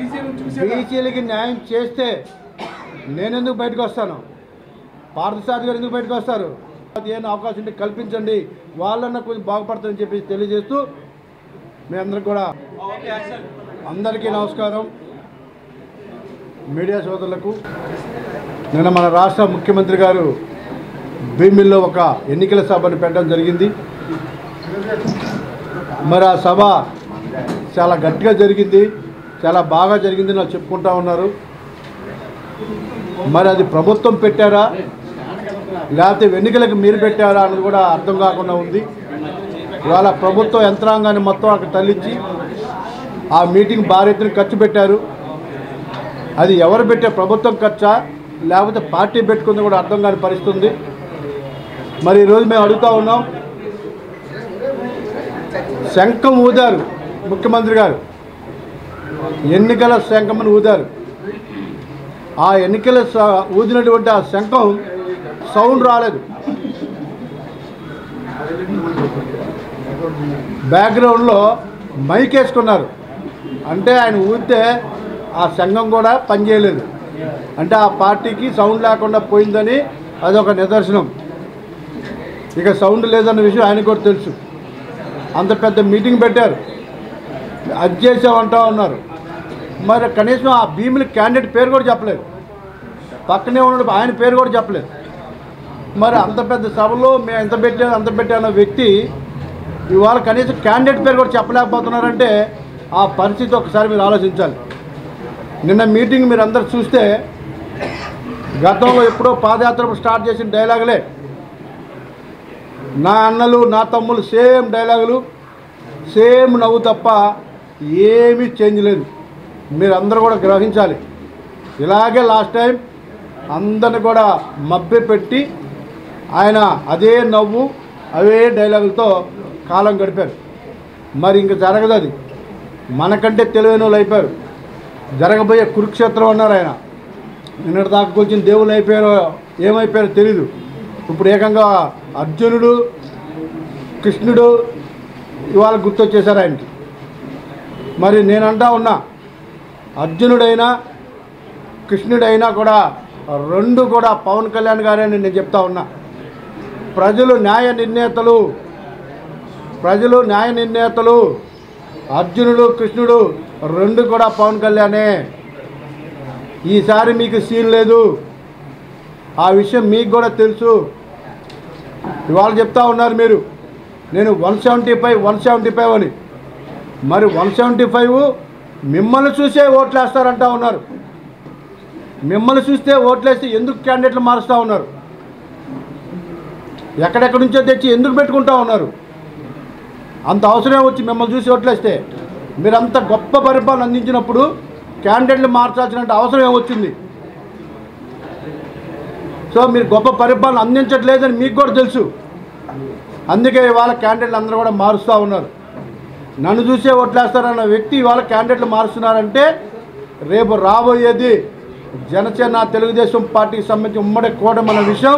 బీసీలకి న్యాయం చేస్తే నేను ఎందుకు బయటకు వస్తాను? పార్థసారథి గారు ఎందుకు బయటకు వస్తారు? ఏమైనా అవకాశం ఉంటే కల్పించండి, వాళ్ళన్నా కొంచెం బాగుపడతారని చెప్పి తెలియజేస్తూ మీ అందరికి కూడా అందరికీ నమస్కారం. మీడియా సోదరులకు నిన్న మన రాష్ట్ర ముఖ్యమంత్రి గారు భీమిల్లో ఒక ఎన్నికల సభను పెట్టడం జరిగింది. మరి ఆ సభ చాలా గట్టిగా జరిగింది, చాలా బాగా జరిగింది నాకు చెప్పుకుంటా ఉన్నారు. మరి అది ప్రభుత్వం పెట్టారా లేకపోతే ఎన్నికలకు మీరు పెట్టారా అన్నది కూడా అర్థం కాకుండా ఉంది. ఇవాళ ప్రభుత్వ యంత్రాంగాన్ని మొత్తం అక్కడ తరలించి ఆ మీటింగ్ భారీ ఎత్తున ఖర్చు పెట్టారు. అది ఎవరు పెట్టే ప్రభుత్వం ఖర్చా లేకపోతే పార్టీ పెట్టుకుంది కూడా అర్థం కాని పరిస్థితి ఉంది. మరి ఈరోజు మేము అడుగుతూ ఉన్నాం, శంఖం ఊదారు ముఖ్యమంత్రి గారు, ఎన్నికల శంఖంని ఊదారు. ఆ ఎన్నికల ఊదినటువంటి ఆ శంఖం సౌండ్ రాలేదు. బ్యాక్గ్రౌండ్లో మైక్ వేసుకున్నారు. అంటే ఆయన ఊదితే ఆ శంఖం కూడా పనిచేయలేదు. అంటే ఆ పార్టీకి సౌండ్ లేకుండా పోయిందని అదొక నిదర్శనం. ఇక సౌండ్ లేదన్న విషయం ఆయనకు కూడా తెలుసు. అంత పెద్ద మీటింగ్ పెట్టారు, అది చేసామంటా ఉన్నారు. మరి కనీసం ఆ భీముల క్యాండిడేట్ పేరు కూడా చెప్పలేదు, పక్కనే ఉన్నాడు ఆయన పేరు కూడా చెప్పలేదు. మరి అంత పెద్ద సభలో మేము ఎంత పెట్టాన్న వ్యక్తి ఇవాళ కనీసం క్యాండిడేట్ పేరు కూడా చెప్పలేకపోతున్నారంటే ఆ పరిస్థితి ఒకసారి మీరు ఆలోచించాలి. నిన్న మీటింగ్ మీరు అందరు చూస్తే గతంలో ఎప్పుడో పాదయాత్ర స్టార్ట్ చేసిన డైలాగులే, నా అన్నలు నా తమ్ముళ్ళు సేమ్ డైలాగులు, సేమ్ నవ్వు తప్ప ఏమీ చేంజ్ లేదు. మీరు అందరూ కూడా గ్రహించాలి. ఇలాగే లాస్ట్ టైం అందరిని కూడా మభ్యపెట్టి ఆయన అదే నవ్వు అవే డైలాగులతో కాలం గడిపారు. మరి ఇంక జరగదు అది. మనకంటే తెలివైన వాళ్ళు అయిపోయారు. జరగబోయే కురుక్షేత్రం అన్నారు ఆయన. నిన్నటి దాకా కూర్చుని దేవుళ్ళు అయిపోయారో ఏమైపోయారో తెలీదు. ఇప్పుడు ఏకంగా అర్జునుడు కృష్ణుడు ఇవాళ గుర్తొచ్చేశారు ఆయనకి. మరి నేనంటా ఉన్నా, అర్జునుడైనా కృష్ణుడైనా కూడా రెండు కూడా పవన్ కళ్యాణ్ గారే నేను చెప్తా ఉన్నా. ప్రజలు న్యాయ నిర్ణేతలు అర్జునుడు కృష్ణుడు రెండు కూడా పవన్ కళ్యాణే. ఈసారి మీకు సీన్ లేదు, ఆ విషయం మీకు కూడా తెలుసు. ఇవాళ చెప్తా ఉన్నారు మీరు, నేను 175 అని. మరి 175 మిమ్మల్ని చూసే ఓట్లేస్తారంటా ఉన్నారు. మిమ్మల్ని చూస్తే ఓట్లేస్తే ఎందుకు క్యాండిడేట్లు మారుస్తూ ఉన్నారు? ఎక్కడెక్కడి నుంచో తెచ్చి ఎందుకు పెట్టుకుంటా ఉన్నారు? అంత అవసరం వచ్చి మిమ్మల్ని చూసి ఓట్లేస్తే మీరంత గొప్ప పరిపాలన అందించినప్పుడు క్యాండిడేట్లు మార్చాల్సిన అవసరం ఏమొచ్చింది? సో మీరు గొప్ప పరిపాలన అందించట్లేదని మీకు కూడా తెలుసు. అందుకే ఇవాళ క్యాండిడేట్లు అందరూ కూడా మారుస్తూ ఉన్నారు. నన్ను చూసే ఓట్లేస్తారన్న వ్యక్తి ఇవాళ క్యాండిడేట్లు మారుస్తున్నారంటే రేపు రాబోయేది జనసేన తెలుగుదేశం పార్టీకి సంబంధించి ఉమ్మడి కూటమి అన్న విషయం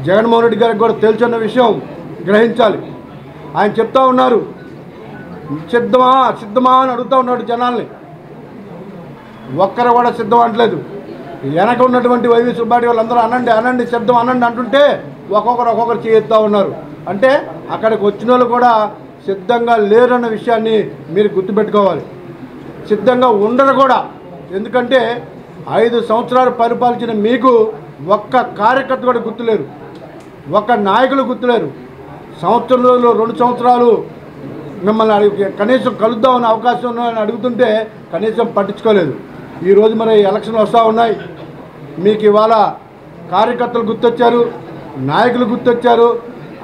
జగన్మోహన్ రెడ్డి గారికి కూడా తెలుసన్న విషయం గ్రహించాలి. ఆయన చెప్తా ఉన్నారు, సిద్ధమా అని అడుగుతూ ఉన్నాడు జనాల్ని. ఒక్కరు కూడా సిద్ధం అనట్లేదు. వెనక ఉన్నటువంటి వైవి సుబ్బారెడ్డి వాళ్ళందరూ అనండి సిద్ధం అనండి అంటుంటే ఒక్కొక్కరు చేస్తూ ఉన్నారు. అంటే అక్కడికి వచ్చిన వాళ్ళు కూడా సిద్ధంగా లేరన్న విషయాన్ని మీరు గుర్తుపెట్టుకోవాలి. సిద్ధంగా ఉండరు కూడా. ఎందుకంటే 5 సంవత్సరాలు పరిపాలించిన మీకు ఒక్క కార్యకర్త కూడా గుర్తులేరు, ఒక్క నాయకులు గుర్తులేరు. సంవత్సరంలో 2 సంవత్సరాలు మిమ్మల్ని కనీసం కలుద్దామని అవకాశం ఉన్నాయని అడుగుతుంటే కనీసం పట్టించుకోలేదు. ఈరోజు మరి ఎలక్షన్లు వస్తూ ఉన్నాయి. మీకు ఇవాళ కార్యకర్తలు గుర్తొచ్చారు, నాయకులు గుర్తొచ్చారు,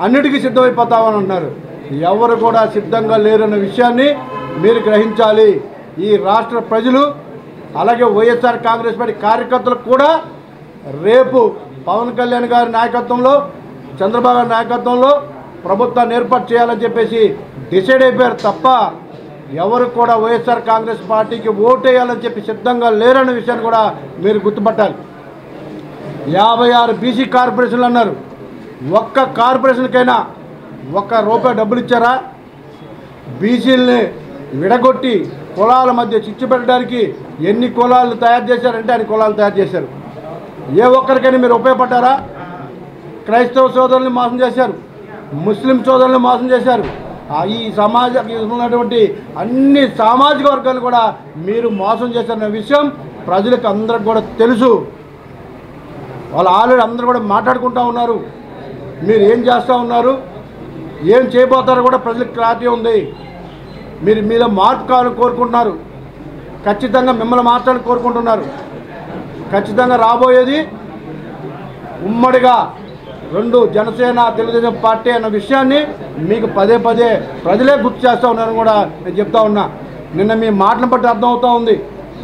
అన్నిటికీ సిద్ధమైపోతామని అన్నారు. ఎవరు కూడా సిద్ధంగా లేరన్న విషయాన్ని మీరు గ్రహించాలి. ఈ రాష్ట్ర ప్రజలు అలాగే వైఎస్ఆర్ కాంగ్రెస్ పార్టీ కార్యకర్తలకు కూడా రేపు పవన్ కళ్యాణ్ గారి నాయకత్వంలో చంద్రబాబు గారి నాయకత్వంలో ప్రభుత్వాన్ని ఏర్పాటు చేయాలని చెప్పేసి డిసైడ్ అయిపోయారు తప్ప ఎవరు కూడా వైఎస్ఆర్ కాంగ్రెస్ పార్టీకి ఓటేయాలని చెప్పి సిద్ధంగా లేరన్న విషయాన్ని కూడా మీరు గుర్తుపట్టాలి. 56 బీసీ కార్పొరేషన్లు అన్నారు. ఒక్క కార్పొరేషన్కైనా ₹1 డబ్బులు ఇచ్చారా? బీసీలని విడగొట్టి కులాల మధ్య చిచ్చు పెట్టడానికి ఎన్ని కులాలు తయారు చేశారంటే అన్ని కులాలు తయారు చేశారు. ఏ ఒక్కరికైనా మీరు ఉపయోగపడ్డారా? క్రైస్తవ సోదరుల్ని మోసం చేశారు, ముస్లిం సోదరుల్ని మోసం చేశారు. ఈ సమాజం ఉన్నటువంటి అన్ని సామాజిక వర్గాలు కూడా మీరు మోసం చేశారన్న విషయం ప్రజలకు అందరికి కూడా తెలుసు. వాళ్ళు ఆల్రెడీ అందరూ కూడా మాట్లాడుకుంటూ ఉన్నారు. మీరు ఏం చేస్తూ ఉన్నారు, ఏం చేయబోతారో కూడా ప్రజలకు క్లారిటీ ఉంది. మీరు మీలో మార్పు కావాలని కోరుకుంటున్నారు. ఖచ్చితంగా మిమ్మల్ని మార్చాలని కోరుకుంటున్నారు. ఖచ్చితంగా రాబోయేది ఉమ్మడిగా రెండు జనసేన తెలుగుదేశం పార్టీ అన్న విషయాన్ని మీకు పదే పదే ప్రజలే గుర్తు చేస్తూ ఉన్నారని కూడా నేను చెప్తా ఉన్నా. నిన్న మీ మాటలను బట్టి అర్థమవుతూ ఉంది,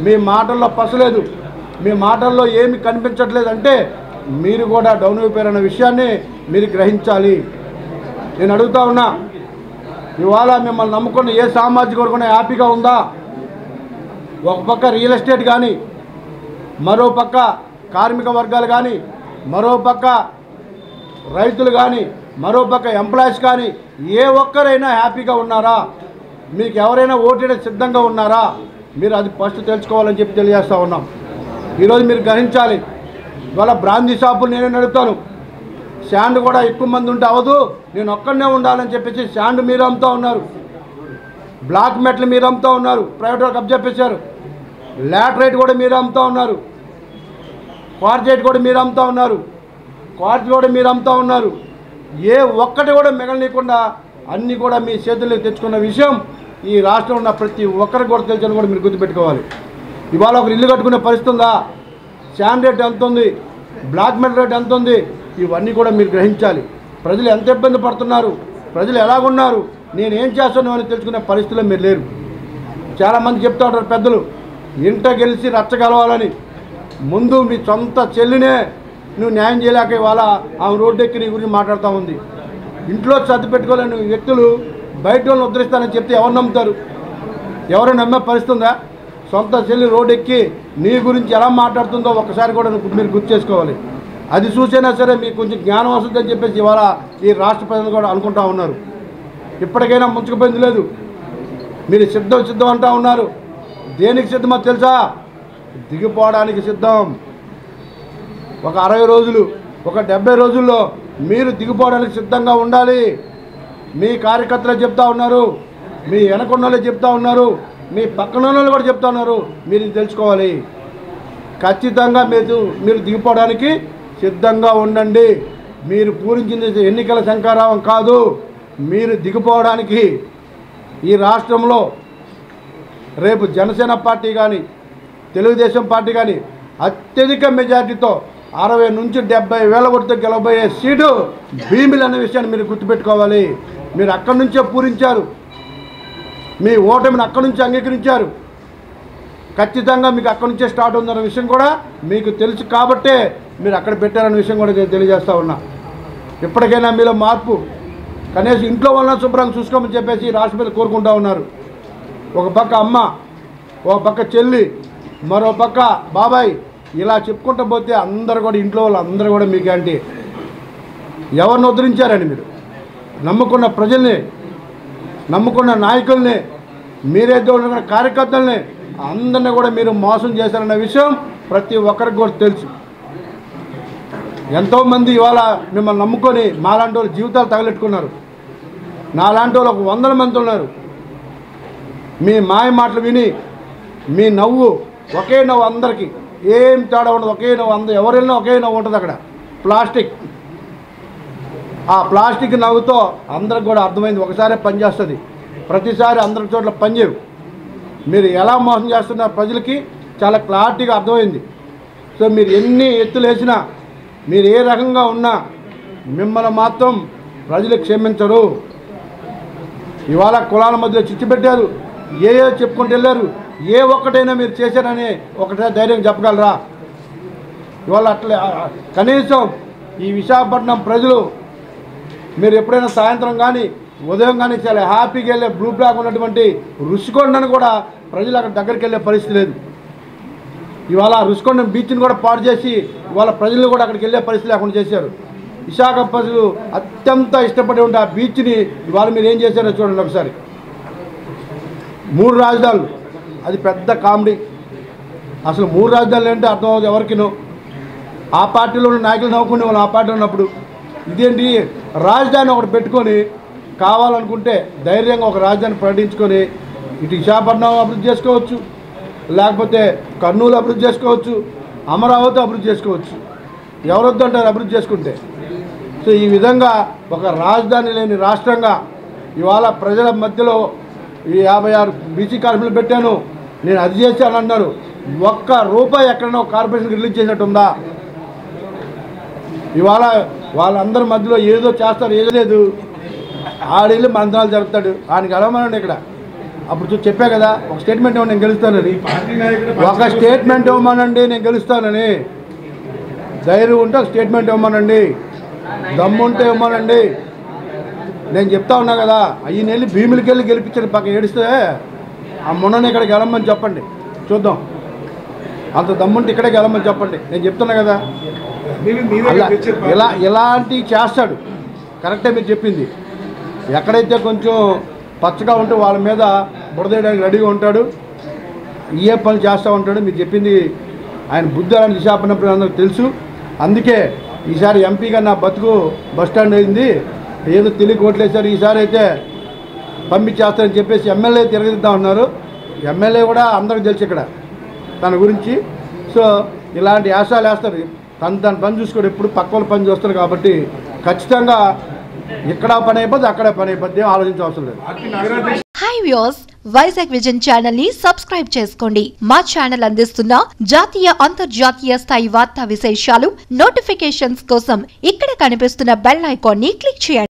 మీ మాటల్లో పసలేదు, మీ మాటల్లో ఏమి కనిపించట్లేదు. అంటే మీరు కూడా డౌన్ అయిపోయారన్న విషయాన్ని మీరు గ్రహించాలి. నేను అడుగుతా ఉన్నా, ఇవాళ మిమ్మల్ని నమ్ముకున్న ఏ సామాజిక వర్గం హ్యాపీగా ఉందా? ఒక పక్క రియల్ ఎస్టేట్ కానీ, మరో పక్క కార్మిక వర్గాలు కానీ, మరో పక్క రైతులు కానీ, మరో పక్క ఎంప్లాయీస్ కానీ ఏ ఒక్కరైనా హ్యాపీగా ఉన్నారా? మీకు ఎవరైనా ఓటేయడానికి సిద్ధంగా ఉన్నారా? మీరు అది ఫస్ట్ తెలుసుకోవాలని చెప్పి తెలియజేస్తూ ఉన్నాం. ఈరోజు మీరు గ్రహించాలి, ఇవాళ బ్రాందీ షాపులు నేనే నడుపుతాను. శాండ్ కూడా ఎక్కువ మంది ఉంటే అవదు, నేను ఒక్కడనే ఉండాలని చెప్పేసి శాండ్ మీరు అమ్ముతూ ఉన్నారు. బ్లాక్ మెటల్ మీరు అమ్ముతూ ఉన్నారు, ప్రైవేట్ వాళ్ళకి అప్పచెప్పేశారు. లాటరైట్ కూడా మీరు అమ్ముతూ ఉన్నారు, క్వార్జైట్ కూడా మీరు అమ్ముతూ ఉన్నారు, క్వార్జ్ కూడా మీరు అమ్ముతూ ఉన్నారు. ఏ ఒక్కటి కూడా మిగలనీయకుండా అన్నీ కూడా మీ చేతుల్లోకి తెచ్చుకున్న విషయం ఈ రాష్ట్రంలో ఉన్న ప్రతి ఒక్కరికి కూడా తెలుసని కూడా మీరు గుర్తుపెట్టుకోవాలి. ఇవాళ ఒక ఇల్లు కట్టుకునే పరిస్థితి ఉందా? శాండ్ రేట్ ఎంత ఉంది, బ్లాక్ మెటల్ రేట్ ఎంత ఉంది, ఇవన్నీ కూడా మీరు గ్రహించాలి. ప్రజలు ఎంత ఇబ్బంది పడుతున్నారు, ప్రజలు ఎలాగున్నారు, నేనేం చేస్తున్నాను అని తెలుసుకునే పరిస్థితిలో మీరు లేరు. చాలామంది చెప్తూ ఉంటారు పెద్దలు, ఇంట గెలిచి రచ్చగలవాలని. ముందు మీ సొంత చెల్లినే నువ్వు న్యాయం చేయలేక ఇవాళ ఆమె రోడ్డు ఎక్కి నీ గురించి మాట్లాడుతూ ఉంది. ఇంట్లో సర్ది పెట్టుకోలేని వ్యక్తులు బయట వాళ్ళని ఉద్ధరిస్తానని చెప్తే ఎవరు నమ్ముతారు? ఎవరు నమ్మే పరిస్థితి ఉందా? సొంత చెల్లి రోడ్డు ఎక్కి నీ గురించి ఎలా మాట్లాడుతుందో ఒక్కసారి కూడా మీరు గుర్తు చేసుకోవాలి. అది చూసైనా సరే మీకు కొంచెం జ్ఞానం వస్తుందని చెప్పేసి ఇవాళ ఈ రాష్ట్ర ప్రజలు కూడా అనుకుంటా ఉన్నారు. ఇప్పటికైనా ముంచుకుపోయింది లేదు. మీరు సిద్ధం అంటూ ఉన్నారు. దేనికి సిద్ధమో తెలుసా? దిగిపోవడానికి సిద్ధం. ఒక 60 రోజులు, ఒక 70 రోజుల్లో మీరు దిగిపోవడానికి సిద్ధంగా ఉండాలి. మీ కార్యకర్తలే చెప్తా ఉన్నారు, మీ వెనకున్న వాళ్ళే చెప్తా ఉన్నారు, మీ పక్కన వాళ్ళు కూడా చెప్తా ఉన్నారు. మీరు ఇది తెలుసుకోవాలి. ఖచ్చితంగా మీరు దిగిపోవడానికి సిద్ధంగా ఉండండి. మీరు పూరించింది ఎన్నికల శంఖారావం కాదు. మీరు దిగిపోవడానికి ఈ రాష్ట్రంలో రేపు జనసేన పార్టీ కానీ తెలుగుదేశం పార్టీ కానీ అత్యధిక మెజార్టీతో 60 నుంచి 70,000 కొడితే గెలవబోయే సీటు భీమిలి అనే విషయాన్ని మీరు గుర్తుపెట్టుకోవాలి. మీరు అక్కడి నుంచే పూరించారు, మీ ఓటమిని అక్కడి నుంచి అంగీకరించారు. ఖచ్చితంగా మీకు అక్కడి నుంచే స్టార్ట్ ఉందన్న విషయం కూడా మీకు తెలుసు కాబట్టే మీరు అక్కడ పెట్టారన్న విషయం కూడా నేను తెలియజేస్తూ ఉన్నా. ఇప్పటికైనా మీలో మార్పు, కనీసం ఇంట్లో వలన శుభ్రంగా చూసుకోమని చెప్పేసి రాష్ట్రపతి కోరుకుంటూ ఉన్నారు. ఒక పక్క అమ్మ, ఒక పక్క చెల్లి, మరో పక్క బాబాయ్, ఇలా చెప్పుకుంటూ పోతే అందరు కూడా ఇంట్లో వాళ్ళు అందరూ కూడా మీకేంటి ఎవరిని ఉద్ధరించారండి? మీరు నమ్ముకున్న ప్రజల్ని, నమ్ముకున్న నాయకుల్ని, మీరేదో ఉన్న కార్యకర్తల్ని అందరినీ కూడా మీరు మోసం చేశారన్న విషయం ప్రతి ఒక్కరికి కూడా తెలుసు. ఎంతోమంది ఇవాళ మిమ్మల్ని నమ్ముకొని మాలాంటి వాళ్ళు జీవితాలు తగలెట్టుకున్నారు. నాలాంటి వాళ్ళు 100 మంది ఉన్నారు. మీ మాయ మాటలు విని మీ నవ్వు ఒకే నవ్వు, అందరికీ ఏం తేడా ఉండదు, ఒకే నవ్వు. ఎవరైనా ఒకే నవ్వు ఉంటుంది. అక్కడ ప్లాస్టిక్, ఆ ప్లాస్టిక్ నవ్వుతో అందరికి కూడా అర్థమైంది, ఒకసారి పనిచేస్తుంది, ప్రతిసారి అందరి చోట్ల పనిచేయవు. మీరు ఎలా మోసం చేస్తున్నారు ప్రజలకి చాలా క్లారిటీగా అర్థమైంది. సో మీరు ఎన్ని ఎత్తులు వేసినా, మీరు ఏ రకంగా ఉన్నా మిమ్మల్ని మాత్రం ప్రజలు క్షమించరు. ఇవాళ కులాల మధ్యలో చిచ్చు పెట్టారు, ఏ చెప్పుకుంటూ వెళ్ళారు. ఏ ఒక్కటైనా మీరు చేశారని ఒకటే ధైర్యం చెప్పగలరా? ఇవాళ అట్లా కనీసం ఈ విశాఖపట్నం ప్రజలు మీరు ఎప్పుడైనా సాయంత్రం కానీ ఉదయం కానీ చాలా హ్యాపీగా వెళ్ళే బ్లూ బ్లాక్ ఉన్నటువంటి రుషికొండను కూడా ప్రజలు అక్కడ దగ్గరికి వెళ్ళే పరిస్థితి లేదు. ఇవాళ రుషికొండ బీచ్ని కూడా పాడు చేసి ఇవాళ ప్రజలు కూడా అక్కడికి వెళ్ళే పరిస్థితి లేకుండా చేశారు. విశాఖ ప్రజలు అత్యంత ఇష్టపడి ఉంటే ఆ బీచ్ని ఇవాళ మీరు ఏం చేశారో చూడండి ఒకసారి. 3 రాజధానులు, అది పెద్ద కామెడీ. అసలు 3 రాజధానులు ఏంటో అర్థం అవుతుంది ఎవరికినో. ఆ పార్టీలో ఉన్న నాయకులు నవ్వుకునే వాళ్ళు ఆ పార్టీలో ఉన్నప్పుడు. ఇదేంటి రాజధాని ఒకటి పెట్టుకొని కావాలనుకుంటే ధైర్యంగా ఒక రాజధాని ప్రకటించుకొని ఇటు విశాఖపట్నం అభివృద్ధి చేసుకోవచ్చు, లేకపోతే కర్నూలు అభివృద్ధి చేసుకోవచ్చు, అమరావతి అభివృద్ధి చేసుకోవచ్చు. ఎవరొద్దు అంటారు అభివృద్ధి చేసుకుంటే. సో ఈ విధంగా ఒక రాజధాని లేని రాష్ట్రంగా ఇవాళ ప్రజల మధ్యలో ఈ 56 బీసీ కార్పొరేషన్లు పెట్టాను, నేను అది చేశాను అన్నారు. ₹1 ఎక్కడైనా కార్పొరేషన్ రిలీజ్ చేసినట్టుందా? ఇవాళ వాళ్ళందరి మధ్యలో ఏదో చేస్తారు, ఏదో లేదు. ఆడెళ్ళి మంత్రాలు జరుపుతాడు, ఆయనకి అలవమనండి ఇక్కడ. అప్పుడు చెప్పా కదా ఒక స్టేట్మెంట్ ఇవ్వండి నేను గెలుస్తానని. ఒక స్టేట్మెంట్ ఇవ్వమనండి నేను గెలుస్తానని. ధైర్యం ఉంటే ఒక స్టేట్మెంట్ ఇవ్వమనండి, దమ్ముంటే ఇవ్వమనండి. నేను చెప్తా ఉన్నా కదా, ఈయన వెళ్ళి భీములకి వెళ్ళి గెలిపించండి. పక్క ఏడిస్తే ఆ మొన్నని ఇక్కడ గెలమని చెప్పండి, చూద్దాం. అంత దమ్ముంటే ఇక్కడే గెలమని చెప్పండి. నేను చెప్తున్నా కదా, ఇలాంటివి చేస్తాడు. కరెక్టే మీరు చెప్పింది. ఎక్కడైతే కొంచెం పచ్చగా ఉంటే వాళ్ళ మీద బురదేయడానికి రెడీగా ఉంటాడు, ఏ పనులు చేస్తూ ఉంటాడు. మీరు చెప్పింది ఆయన బుద్ధి అలాంటి విశాఖపట్నం అందరికి తెలుసు. అందుకే ఈసారి ఎంపీగా నా బతుకు బస్టాండ్ అయింది, ఏదో తెలియక ఓట్లేశారు. ఈసారి అయితే పంపించేస్తారని చెప్పేసి ఎమ్మెల్యే తిరగదిద్దాం ఉన్నారు. ఎమ్మెల్యే కూడా అందరికి తెలుసు ఇక్కడ తన గురించి. సో ఇలాంటి యాసాలు వేస్తారు. తన పని చూసుకోడు, ఎప్పుడు పక్క వాళ్ళ పని చూస్తారు. కాబట్టి ఖచ్చితంగా ఇక్కడ పని అయిపోద్ది, అక్కడ పని అయిపోద్ది, ఆలోచించవసరం లేదు. Hi viewers, Vizag vision channel ని సబ్స్క్రైబ్ చేసుకోండి. మా ఛానల్ అందిస్తున్న జాతీయ అంతర్జాతీయ స్థాయి వార్తా విశేషాలు నోటిఫికేషన్స్ కోసం ఇక్కడ కనిపిస్తున్న బెల్ ఐకాన్ ని క్లిక్ చేయండి.